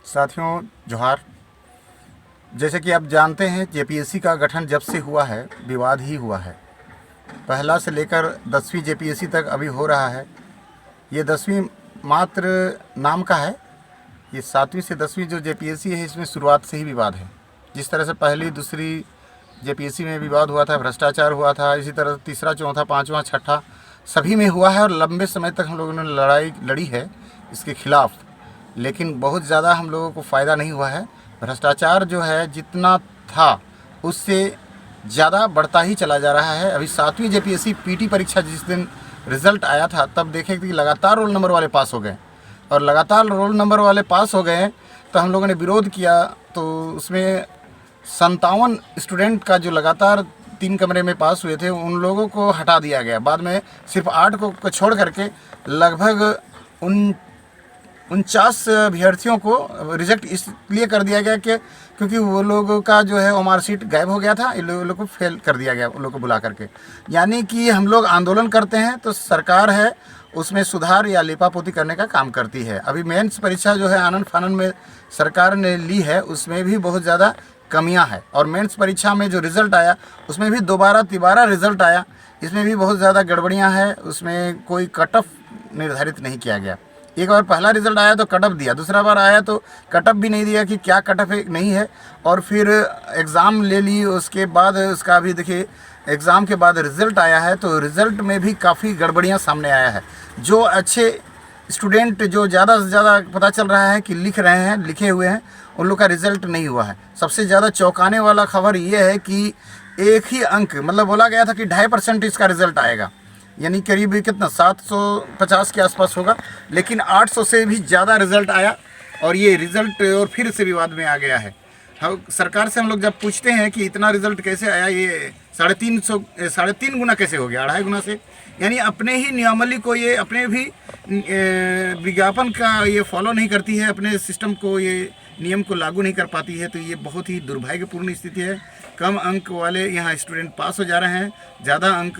साथियों जोहार। जैसे कि आप जानते हैं जेपीएससी का गठन जब से हुआ है विवाद ही हुआ है। पहला से लेकर 10वीं जेपीएससी तक अभी हो रहा है। ये 10वीं मात्र नाम का है। ये 7वीं से 10वीं जो जेपीएससी है इसमें शुरुआत से ही विवाद है। जिस तरह से पहली दूसरी जेपीएससी में विवाद हुआ था, भ्रष्टाचार हुआ था, इसी तरह तीसरा चौथा पाँचवा छठा सभी में हुआ है और लंबे समय तक हम लोगों ने लड़ाई लड़ी है इसके खिलाफ़। लेकिन बहुत ज़्यादा हम लोगों को फ़ायदा नहीं हुआ है। भ्रष्टाचार जो है जितना था उससे ज़्यादा बढ़ता ही चला जा रहा है। अभी 7वीं जेपीएससी पीटी परीक्षा जिस दिन रिज़ल्ट आया था तब देखे कि लगातार रोल नंबर वाले पास हो गए और लगातार रोल नंबर वाले पास हो गए तो हम लोगों ने विरोध किया। तो उसमें 57 स्टूडेंट का जो लगातार 3 कमरे में पास हुए थे उन लोगों को हटा दिया गया। बाद में सिर्फ 8 को छोड़ करके लगभग 49 अभ्यर्थियों को रिजेक्ट इसलिए कर दिया गया कि क्योंकि वो लोगों का जो है ओमार सीट गायब हो गया था। इन लोगों को फेल कर दिया गया उन लोगों को बुला करके। यानी कि हम लोग आंदोलन करते हैं तो सरकार है उसमें सुधार या लिपापोती करने का काम करती है। अभी मेंस परीक्षा जो है आनन फानन में सरकार ने ली है उसमें भी बहुत ज़्यादा कमियां है। और मेंस परीक्षा में जो रिज़ल्ट आया उसमें भी दोबारा तिबारा रिज़ल्ट आया, इसमें भी बहुत ज़्यादा गड़बड़ियां हैं। उसमें कोई कट ऑफ निर्धारित नहीं किया गया। एक बार पहला रिज़ल्ट आया तो कट ऑफ दिया, दूसरा बार आया तो कट ऑफ भी नहीं दिया कि क्या कट ऑफ नहीं है। और फिर एग्ज़ाम ले ली, उसके बाद उसका अभी देखिए एग्ज़ाम के बाद रिज़ल्ट आया है तो रिज़ल्ट में भी काफ़ी गड़बड़ियाँ सामने आया है। जो अच्छे स्टूडेंट जो ज़्यादा से ज़्यादा पता चल रहा है कि लिख रहे हैं, लिखे हुए हैं, उन लोग का रिज़ल्ट नहीं हुआ है। सबसे ज़्यादा चौंकाने वाला खबर ये है कि एक ही अंक मतलब बोला गया था कि 2.5% इसका रिज़ल्ट आएगा, यानी करीब कितना 750 के आसपास होगा, लेकिन 800 से भी ज़्यादा रिज़ल्ट आया। और ये रिज़ल्ट और फिर से विवाद में आ गया है। हम सरकार से हम लोग जब पूछते हैं कि इतना रिज़ल्ट कैसे आया, ये 3.5 गुना कैसे हो गया, 2.5 गुना से, यानी अपने ही नियमावली को ये अपने भी विज्ञापन का ये फॉलो नहीं करती है, अपने सिस्टम को ये नियम को लागू नहीं कर पाती है। तो ये बहुत ही दुर्भाग्यपूर्ण स्थिति है। कम अंक वाले यहाँ स्टूडेंट पास हो जा रहे हैं, ज़्यादा अंक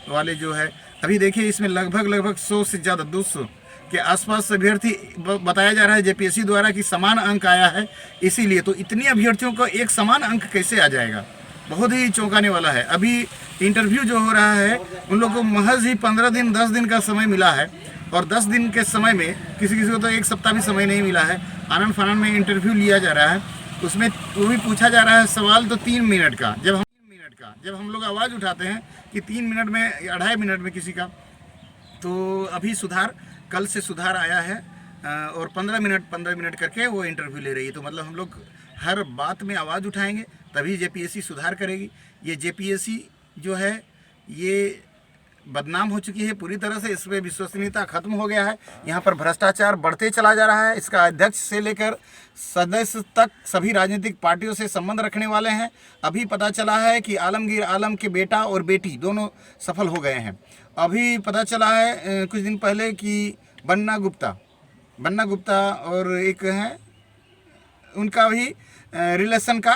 वाले जो है अभी देखिए इसमें लगभग 100 से ज़्यादा 200 के आसपास अभ्यर्थी बताया जा रहा है जेपीएससी द्वारा कि समान अंक आया है। इसीलिए तो इतनी अभ्यर्थियों को एक समान अंक कैसे आ जाएगा, बहुत ही चौंकाने वाला है। अभी इंटरव्यू जो हो रहा है उन लोगों को महज ही 15 दिन 10 दिन का समय मिला है और 10 दिन के समय में किसी को तो एक सप्ताह भी समय नहीं मिला है। आनन फानन में इंटरव्यू लिया जा रहा है, उसमें वो भी पूछा जा रहा है सवाल तो 3 मिनट का। जब हम लोग आवाज़ उठाते हैं कि 3 मिनट में 2.5 मिनट में किसी का, तो अभी सुधार कल से सुधार आया है और 15 मिनट करके वो इंटरव्यू ले रही है। तो मतलब हम लोग हर बात में आवाज़ उठाएंगे तभी जेपीएससी सुधार करेगी। ये जेपीएससी जो है ये बदनाम हो चुकी है पूरी तरह से, इसमें विश्वसनीयता खत्म हो गया है। यहाँ पर भ्रष्टाचार बढ़ते चला जा रहा है। इसका अध्यक्ष से लेकर सदस्य तक सभी राजनीतिक पार्टियों से संबंध रखने वाले हैं। अभी पता चला है कि आलमगीर आलम के बेटा और बेटी दोनों सफल हो गए हैं। अभी पता चला है कुछ दिन पहले कि बन्ना गुप्ता और एक हैं उनका भी रिलेशन का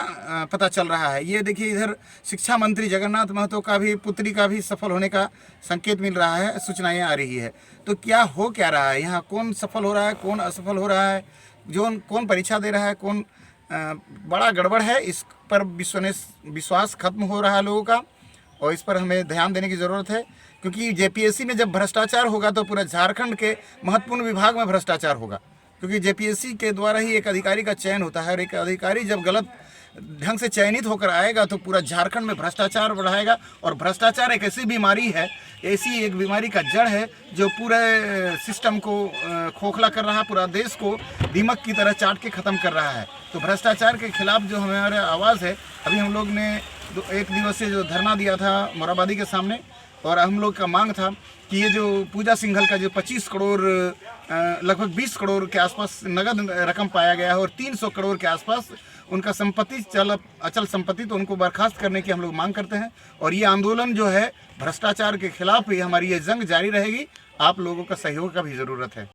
पता चल रहा है। ये देखिए इधर शिक्षा मंत्री जगन्नाथ महतो का भी पुत्री का भी सफल होने का संकेत मिल रहा है, सूचनाएं आ रही है। तो क्या रहा है यहाँ, कौन सफल हो रहा है कौन असफल हो रहा है, कौन परीक्षा दे रहा है कौन, बड़ा गड़बड़ है। इस पर विश्वास खत्म हो रहा है लोगों का और इस पर हमें ध्यान देने की ज़रूरत है। क्योंकि जेपीएससी में जब भ्रष्टाचार होगा तो पूरा झारखंड के महत्वपूर्ण विभाग में भ्रष्टाचार होगा। क्योंकि जेपीएससी के द्वारा ही एक अधिकारी का चयन होता है और एक अधिकारी जब गलत ढंग से चयनित होकर आएगा तो पूरा झारखंड में भ्रष्टाचार बढ़ाएगा। और भ्रष्टाचार एक ऐसी बीमारी है, ऐसी एक बीमारी का जड़ है जो पूरे सिस्टम को खोखला कर रहा है, पूरा देश को दीमक की तरह चाट के ख़त्म कर रहा है। तो भ्रष्टाचार के खिलाफ जो हमारा आवाज़ है, अभी हम लोग ने 1 दिवसीय जो धरना दिया था मोराबादी के सामने, और हम लोग का मांग था कि ये जो पूजा सिंघल का जो 25 करोड़ लगभग 20 करोड़ के आसपास नगद रकम पाया गया है और 300 करोड़ के आसपास उनका संपत्ति अचल संपत्ति, तो उनको बर्खास्त करने की हम लोग मांग करते हैं। और ये आंदोलन जो है भ्रष्टाचार के खिलाफ, ये हमारी ये जंग जारी रहेगी। आप लोगों का सहयोग का भी ज़रूरत है।